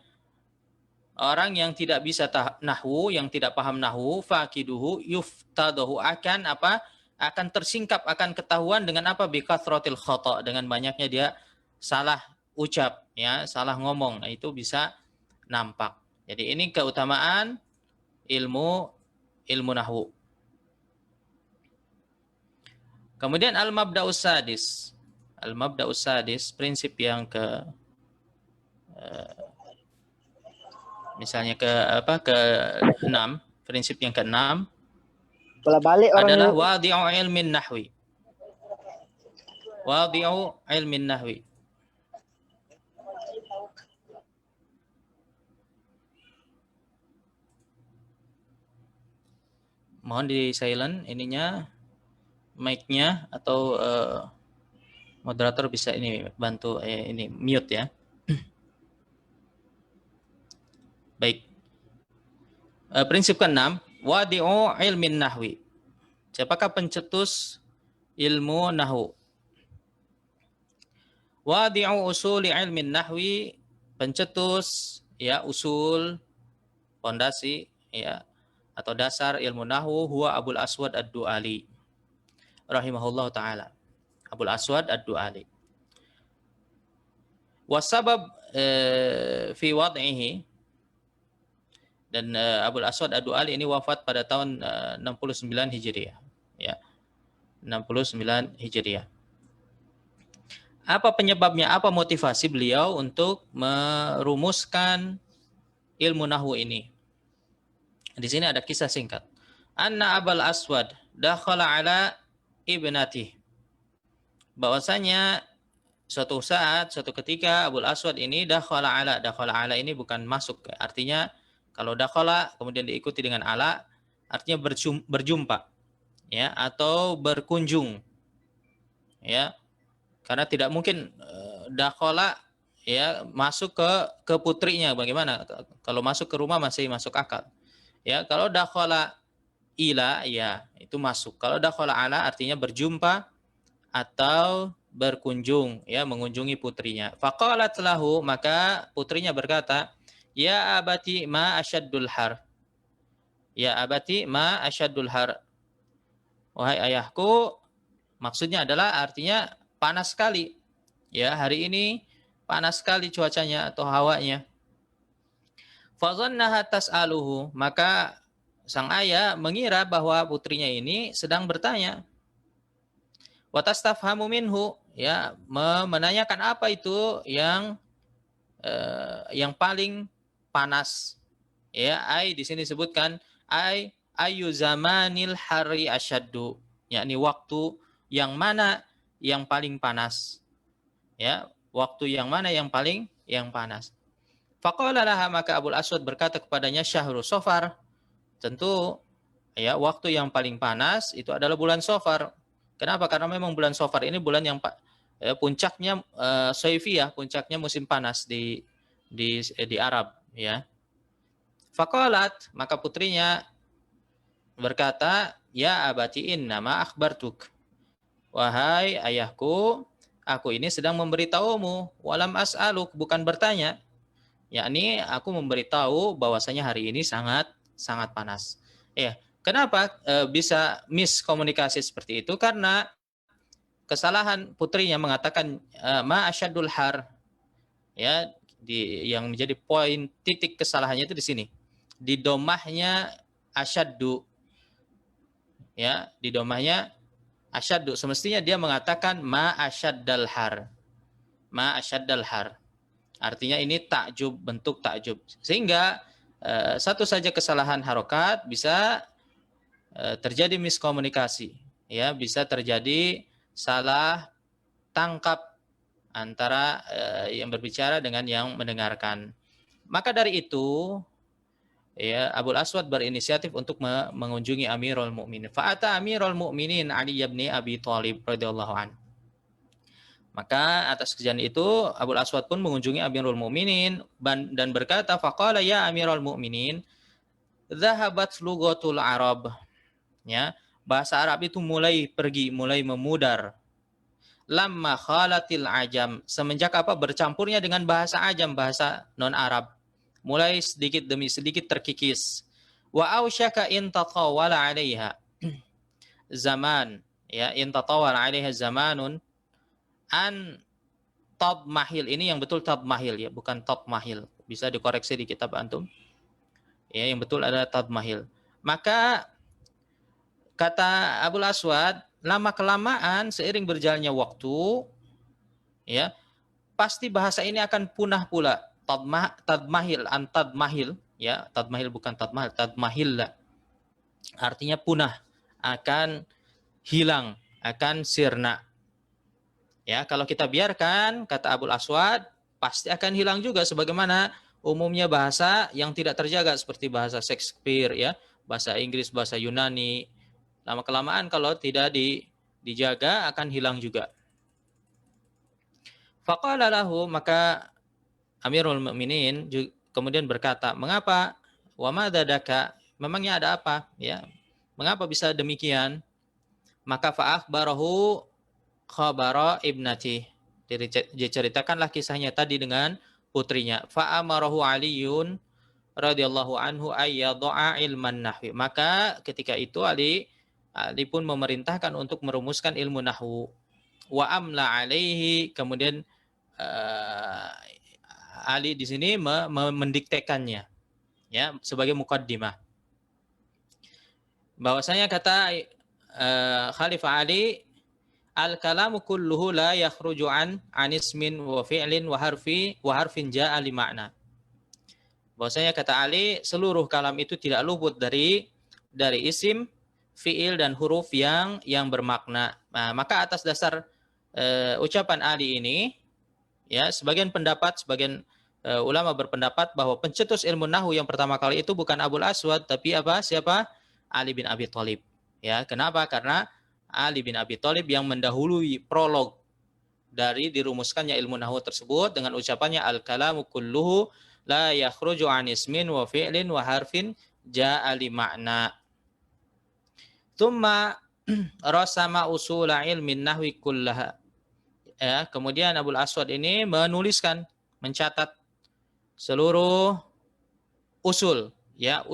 Orang yang tidak bisa nahwu, yang tidak paham nahwu, faqiduhu yuftadahu, akan apa? Akan tersingkap, akan ketahuan dengan apa? Bikathratil khata', dengan banyaknya dia salah ucap, ya, salah ngomong. Nah, itu bisa nampak. Jadi ini keutamaan ilmu nahwu. Kemudian al-mabda'us sadis. Al-mabda'us sadis, prinsip yang misalnya ke-6, prinsip yang ke-6 adalah wadi'u ilmin nahwi. Wadi'u ilmin nahwi. Mohon di silent ininya, mic-nya, atau moderator bisa ini bantu ini mute, ya. Baik. Prinsip ke-6, wadi'u ilmin nahwi. Siapakah pencetus ilmu nahwu? Wadi'u usuli ilmin nahwi, pencetus ya usul, pondasi ya atau dasar ilmu nahwu, huwa Abul Aswad Ad-Du'ali rahimahullah taala. Abul Aswad Ad-Du'ali. Wasabab fi wad'ihi, dan Abul Aswad Ad-Du'ali ini wafat pada tahun 69 Hijriah ya. 69 Hijriah. Apa penyebabnya? Apa motivasi beliau untuk merumuskan ilmu nahwu ini? Di sini ada kisah singkat. Anna Abul Aswad dakhala ala ibnatih. Bahwasanya suatu saat, suatu ketika Abul Aswad ini dakhala ala ini bukan masuk. Artinya kalau dakhala kemudian diikuti dengan ala, artinya berjumpa ya atau berkunjung. Ya. Karena tidak mungkin dakhala ya masuk ke putrinya, bagaimana? Kalau masuk ke rumah masih masuk akal. Ya, kalau dakhala ila ya itu masuk. Kalau dakhala ala artinya berjumpa atau berkunjung ya, mengunjungi putrinya. Faqalat lahu, maka putrinya berkata, "Ya abati ma asyaddul har." Ya abati ma asyaddul har. Wahai ayahku, maksudnya adalah artinya panas sekali. Ya, hari ini panas sekali cuacanya atau hawanya. Fadhannaha tas'aluhu, maka sang ayah mengira bahwa putrinya ini sedang bertanya. Wa tastafhamu minhu, ya, menanyakan apa itu yang paling panas. Ya, ai di sini disebutkan ayu zamanil hari asyaddu, yakni waktu yang mana yang paling panas. Ya, waktu yang mana yang paling panas. Faqala laha, maka Abul Aswad berkata kepadanya, Syahrul Safar. Tentu ya waktu yang paling panas itu adalah bulan Safar. Kenapa? Karena memang bulan Safar ini bulan yang puncaknya saifiyah, puncaknya musim panas di Arab ya. Faqalat, maka putrinya berkata, ya abati innama akhbartuk. Wahai ayahku, aku ini sedang memberitahumu, walam as'aluk, bukan bertanya. Yakni aku memberitahu bahwasanya hari ini sangat panas. Ya, kenapa bisa miskomunikasi seperti itu? Karena kesalahan putrinya mengatakan ma asyadul har. Ya, yang menjadi poin titik kesalahannya itu di sini. Di domahnya asyaddu. Ya, di domahnya asyaddu. Semestinya dia mengatakan ma asyaddal har. Ma asyaddal har. Artinya ini takjub, bentuk takjub. Sehingga satu saja kesalahan harokat bisa terjadi miskomunikasi. Ya, bisa terjadi salah tangkap antara yang berbicara dengan yang mendengarkan. Maka dari itu, ya, Abul Aswad berinisiatif untuk mengunjungi Amirul Mukminin. Fa'ata Amirul Mukminin Ali bin Abi Thalib radhiyallahu anhu. Maka atas kejadian itu Abul Aswad pun mengunjungi Amirul Mukminin dan berkata, faqala ya Amirul Mukminin, dhahabat lughatul Arab. Ya, bahasa Arab itu mulai pergi, mulai memudar. Lamma khalatil ajam, semenjak apa? Bercampurnya dengan bahasa ajam, bahasa non-Arab. Mulai sedikit demi sedikit terkikis. Wa ausyaka in tatawala 'alaiha zaman, ya, in tatawala 'alaiha zamanun an tadmahil, ini yang betul tadmahil ya, bukan tadmahil. Bisa dikoreksi di kitab antum. Ya, yang betul adalah tadmahil. Maka kata Abul Aswad, lama kelamaan seiring berjalannya waktu, ya, pasti bahasa ini akan punah pula. Tadmahil, antadmahil, ya, tadmahil bukan tadmahil, tadmahil lah. Artinya punah, akan hilang, akan sirna. Ya, kalau kita biarkan, kata Abul Aswad, pasti akan hilang juga sebagaimana umumnya bahasa yang tidak terjaga seperti bahasa Shakespeare ya, bahasa Inggris, bahasa Yunani. Lama kelamaan kalau tidak dijaga akan hilang juga. Faqala lahu, maka Amirul Mukminin kemudian berkata, "Mengapa? Wa madadaka? Memangnya ada apa?" Ya. Mengapa bisa demikian? Maka fa akhbarahu khabara ibnati. Diceritakanlah kisahnya tadi dengan putrinya. Fa'amarahu Aliyun radhiyallahu anhu ayyadha'a ilman nahwi. Maka ketika itu Ali pun memerintahkan untuk merumuskan ilmu nahwu. Wa amla alaihi, kemudian Ali di sini mendiktekannya, ya, sebagai muqaddimah. Bahwasanya kata Khalifah Ali, al-kalamu kulluhu la yakhruju an ismin wa fi'lin wa harfin ja'a li ma'na. Bahwasanya kata Ali, seluruh kalam itu tidak luput dari isim, fi'il dan huruf yang bermakna. Nah, maka atas dasar ucapan Ali ini, ya, sebagian ulama berpendapat bahwa pencetus ilmu nahwu yang pertama kali itu bukan Abul Aswad, tapi siapa? Ali bin Abi Thalib. Ya, kenapa? Karena Ali bin Abi Thalib yang mendahului prolog dari dirumuskannya ilmu nahwu tersebut dengan ucapannya al-kalamu kulluhu la yakhruju an ismin wa fi'lin wa harfin ja'a li ma'na. Tsumma rasama usula ilmin nahwi kullaha. Ya, kemudian Abul Aswad ini mencatat seluruh usul, ya,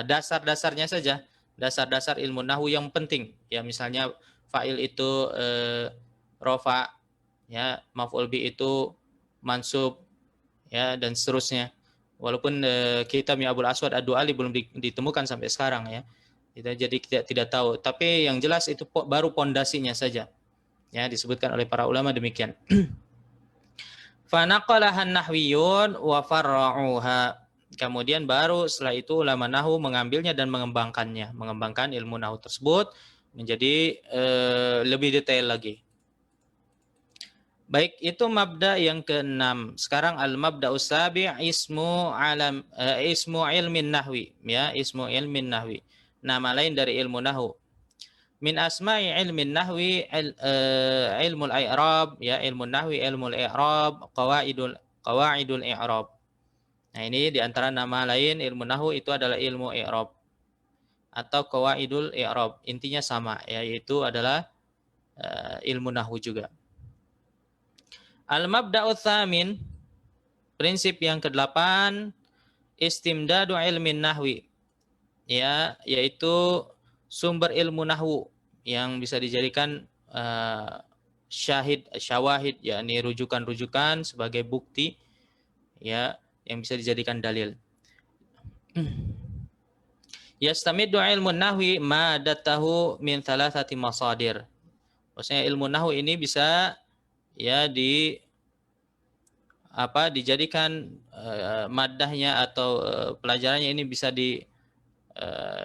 dasar-dasarnya saja, dasar-dasar ilmu nahwu yang penting, ya, misalnya fa'il itu rofa, ya, maf'ul bi itu mansub, ya, dan seterusnya. Walaupun kitabnya Abul Aswad Ad-Du'ali belum ditemukan sampai sekarang, ya, jadi tidak tahu, tapi yang jelas itu baru pondasinya saja, ya, disebutkan oleh para ulama demikian. Fanaqalahan nahwiyun wa farra'uha. Kemudian baru setelah itu ulama nahwu mengambilnya dan mengembangkan ilmu nahwu tersebut menjadi lebih detail lagi. Baik, itu mabda yang ke-6. Sekarang al-mabda'us sabi' ismu ilmin nahwi, ya, ismu ilmin nahwi. Nama lain dari ilmu nahwu. Min asma'i ilmin nahwi ilmul i'rab, ya, ilmu nahwi ilmul i'rab, qawaidul i'rab. Nah, ini di antara nama lain ilmu nahwu itu adalah ilmu i'rab atau qawaidul i'rab. Intinya sama, yaitu adalah ilmu nahwu juga. Al-mabda'u tsamin, prinsip yang ke-8, istimdadu ilmin nahwi, ya, yaitu sumber ilmu nahwu yang bisa dijadikan syawahid, yakni rujukan-rujukan sebagai bukti, ya, yang bisa dijadikan dalil. Yastamiddu ilmu nahwi madatahu min thalathati masadir. Maksudnya ilmu nahwu ini bisa, ya, dijadikan maddahnya atau pelajarannya ini bisa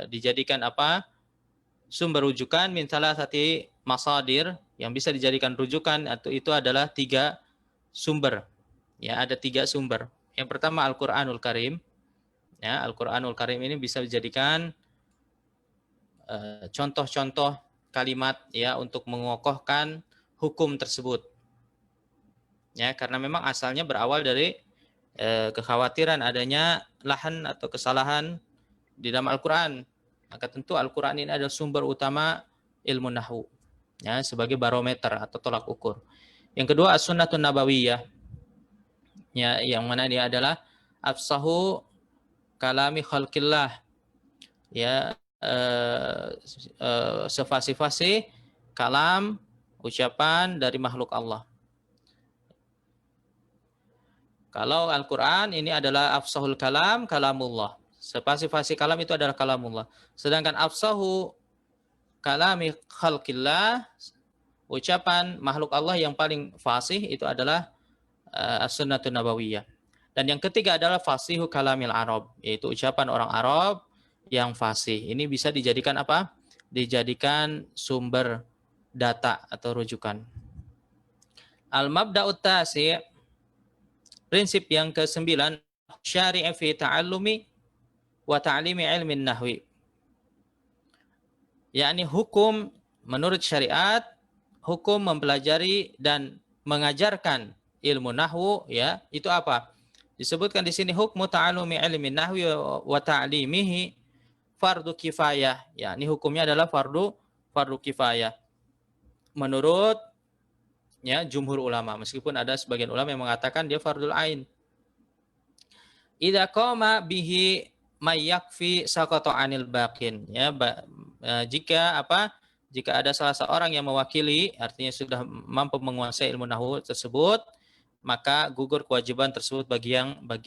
dijadikan sumber rujukan min thalathati masadir, yang bisa dijadikan rujukan atau itu adalah 3 sumber. Ya, ada 3 sumber. Yang pertama Al-Qur'anul Karim. Ya, Al-Qur'anul Karim ini bisa dijadikan contoh-contoh kalimat, ya, untuk mengokohkan hukum tersebut. Ya, karena memang asalnya berawal dari kekhawatiran adanya lahan atau kesalahan di dalam Al-Qur'an. Maka tentu Al-Qur'an ini adalah sumber utama ilmu nahwu, ya, sebagai barometer atau tolak ukur. Yang kedua As-Sunnatun Nabawiyah, ya, yang mana dia adalah afsahu kalami khalqillah, ya, sefasih-fasih kalam, ucapan dari makhluk Allah. Kalau Al-Quran ini adalah afsahul kalam, kalamullah. Sefasih-fasih kalam itu adalah kalamullah. Sedangkan afsahu kalami khalqillah, ucapan makhluk Allah yang paling fasih itu adalah as-sunnatun nabawiyah. Dan yang ketiga adalah fasihu kalamil Arab, yaitu ucapan orang Arab yang fasih. Ini bisa dijadikan apa? Dijadikan sumber data atau rujukan. Al-mabda'ut tasi', prinsip yang ke-9, syari'i fi ta'allumi wa ta'limi ilmin nahwi. Yakni hukum menurut syariat, hukum mempelajari dan mengajarkan ilmu nahwu, ya, itu apa? Disebutkan di sini hukmu ta'allumi ilmin nahwi wa ta'limihi fardu kifayah. Ya, ini hukumnya adalah fardu kifayah. Menurut ya jumhur ulama, meskipun ada sebagian ulama yang mengatakan dia fardul ain. Idza qama bihi may yakfi saqata 'anil baqin, ya jika ada salah seorang yang mewakili, artinya sudah mampu menguasai ilmu nahwu tersebut, maka gugur kewajiban tersebut bagi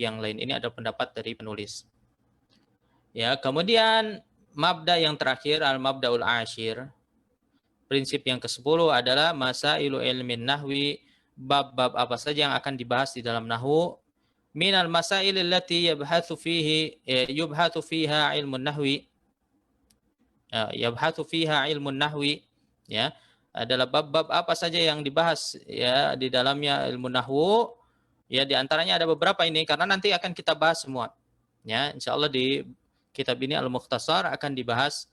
yang lain. Ini ada pendapat dari penulis. Ya, kemudian mabda yang terakhir, al-mabdaul ashir. Prinsip yang ke-10 adalah masailu ilmin nahwi, bab-bab apa saja yang akan dibahas di dalam nahwu. Minal masail allati yubhathu fiha ilmun nahwi. Yabhathu fiha ilmun nahwi, ya, adalah bab-bab apa saja yang dibahas ya di dalamnya ilmu nahwu. Ya, di antaranya ada beberapa ini karena nanti akan kita bahas semua. Ya, insyaallah di kitab ini Al-Mukhtasar akan dibahas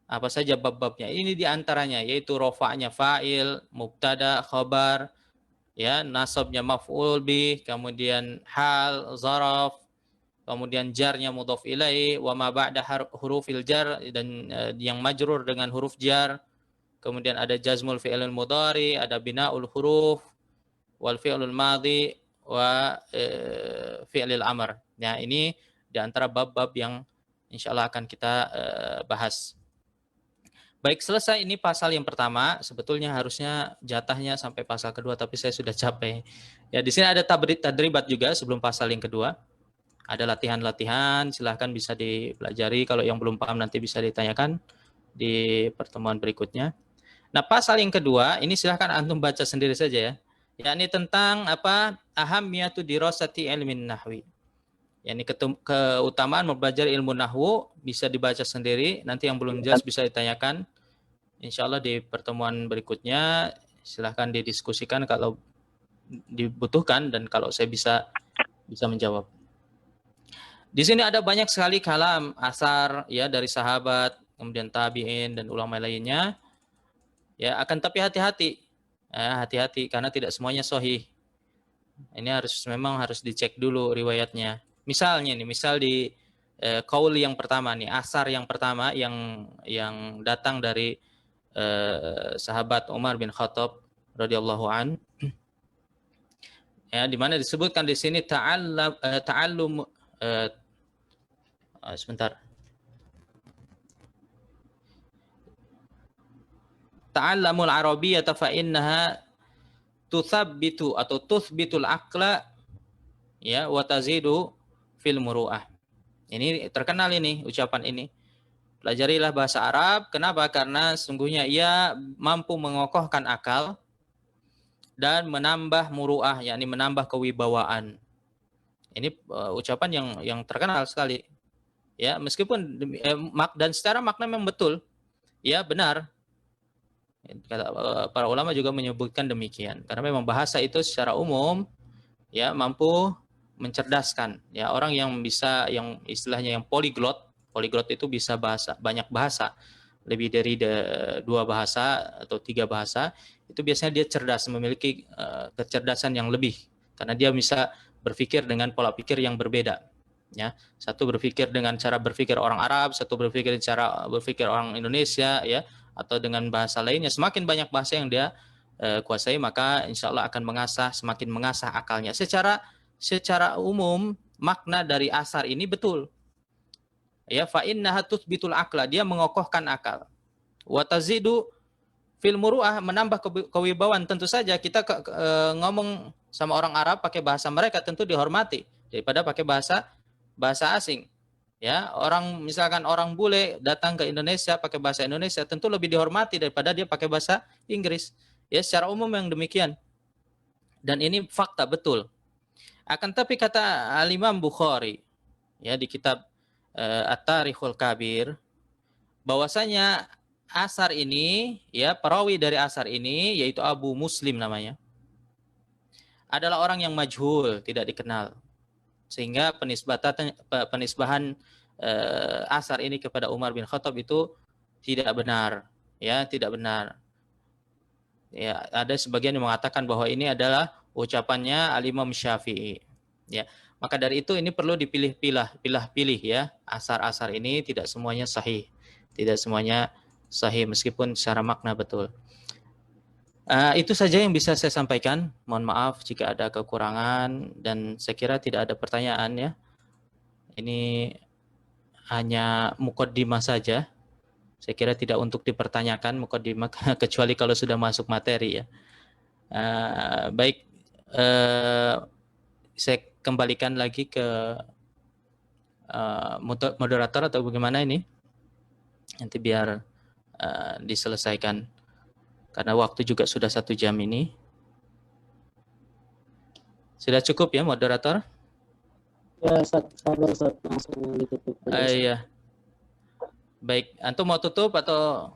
apa saja bab-babnya. Ini di antaranya yaitu rafa'nya fa'il, mubtada, khabar, ya, nasabnya maf'ul bih, kemudian hal, zaraf, kemudian jarnya mudhaf ilaih, wa ma ba'da hurufil jar, dan yang majrur dengan huruf jar. Kemudian ada jazmul fi'lul mudhari, ada bina'ul huruf, wal fi'lul madhi, wa fi'lil amr. Nah, ini di antara bab-bab yang insyaallah akan kita bahas. Baik, selesai ini pasal yang pertama. Sebetulnya harusnya jatahnya sampai pasal kedua, tapi saya sudah capek. Ya, di sini ada tadribat juga sebelum pasal yang kedua. Ada latihan-latihan, silahkan bisa dipelajari. Kalau yang belum paham nanti bisa ditanyakan di pertemuan berikutnya. Nah, pasal yang kedua, ini silahkan antum baca sendiri saja ya. Yakni tentang ahammiyatu dirasati ilmin nahwi. Yakni keutamaan mempelajari ilmu nahwu, bisa dibaca sendiri. Nanti yang belum jelas bisa ditanyakan. Insya Allah di pertemuan berikutnya silahkan didiskusikan kalau dibutuhkan dan kalau saya bisa menjawab. Di sini ada banyak sekali kalam asar ya dari sahabat, kemudian tabi'in dan ulama lainnya. Ya, akan tapi hati-hati. Hati-hati karena tidak semuanya sahih. Ini memang harus dicek dulu riwayatnya. Misalnya nih, misal di qaul yang pertama nih, asar yang pertama yang datang dari sahabat Umar bin Khattab radhiyallahu an, ya, di mana disebutkan di sini ta'allum sebentar. Ta'allamul arabiyyata fa innaha tuthabbitu atau tuthbitul aqla, ya, wa tazidu fil muru'ah. Ini terkenal ini ucapan ini. Pelajarilah bahasa Arab. Kenapa? Karena sungguhnya ia mampu mengokohkan akal dan menambah muru'ah, yakni menambah kewibawaan. Ini ucapan yang terkenal sekali. Ya, meskipun dan secara makna memang betul. Ya, benar. Para ulama juga menyebutkan demikian. Karena memang bahasa itu secara umum ya mampu mencerdaskan. Ya, orang yang bisa, yang istilahnya yang poliglot itu bisa banyak bahasa, lebih dari 2 bahasa atau 3 bahasa, itu biasanya dia cerdas, memiliki kecerdasan yang lebih karena dia bisa berpikir dengan pola pikir yang berbeda. Ya, satu berpikir dengan cara berpikir orang Arab, satu berpikir cara berpikir orang Indonesia, ya, atau dengan bahasa lainnya. Semakin banyak bahasa yang dia kuasai, maka insya Allah akan semakin mengasah akalnya. Secara umum makna dari asar ini betul. Ya, fa innaha tuthbitul aqla, dia mengokohkan akal. Wa tazidu fil muru'ah, menambah kewibawaan. Tentu saja kita ngomong sama orang Arab pakai bahasa mereka tentu dihormati daripada pakai bahasa asing. Ya, misalkan orang bule datang ke Indonesia pakai bahasa Indonesia tentu lebih dihormati daripada dia pakai bahasa Inggris. Ya, secara umum yang demikian. Dan ini fakta betul. Akan tapi kata Al-Imam Bukhari ya di kitab At-Tarikhul Kabir, bahwasanya asar ini, ya, perawi dari asar ini yaitu Abu Muslim namanya, adalah orang yang majhul, tidak dikenal. Sehingga penisbahan asar ini kepada Umar bin Khattab itu tidak benar, ya, tidak benar. Ya, ada sebagian yang mengatakan bahwa ini adalah ucapannya Al-Imam Syafi'i. Ya, maka dari itu ini perlu dipilih ya. Asar-asar ini tidak semuanya sahih. Tidak semuanya sahih meskipun secara makna betul. Itu saja yang bisa saya sampaikan. Mohon maaf jika ada kekurangan dan saya kira tidak ada pertanyaan ya. Ini hanya mukaddimah saja. Saya kira tidak untuk dipertanyakan mukaddimah kecuali kalau sudah masuk materi ya. Baik, saya kembalikan lagi ke moderator atau bagaimana ini? Nanti biar diselesaikan. Karena waktu juga sudah 1 jam ini. Sudah cukup ya moderator? Ya, Ustaz, sabar Ustaz, langsung ditutup aja, Ustaz. Iya. Baik, antum mau tutup atau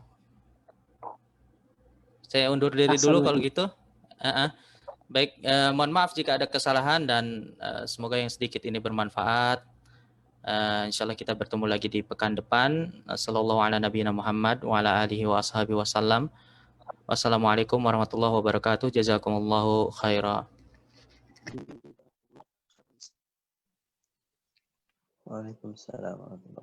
saya undur diri dulu kalau gitu? Baik, mohon maaf jika ada kesalahan dan semoga yang sedikit ini bermanfaat. Insyaallah kita bertemu lagi di pekan depan. Sallallahu ala nabiyina Muhammad wa ala alihi wa ashabihi wasallam. Wassalamualaikum warahmatullahi wabarakatuh. Jazakumullahu khaira. Waalaikumsalam warahmatullahi wabarakatuh.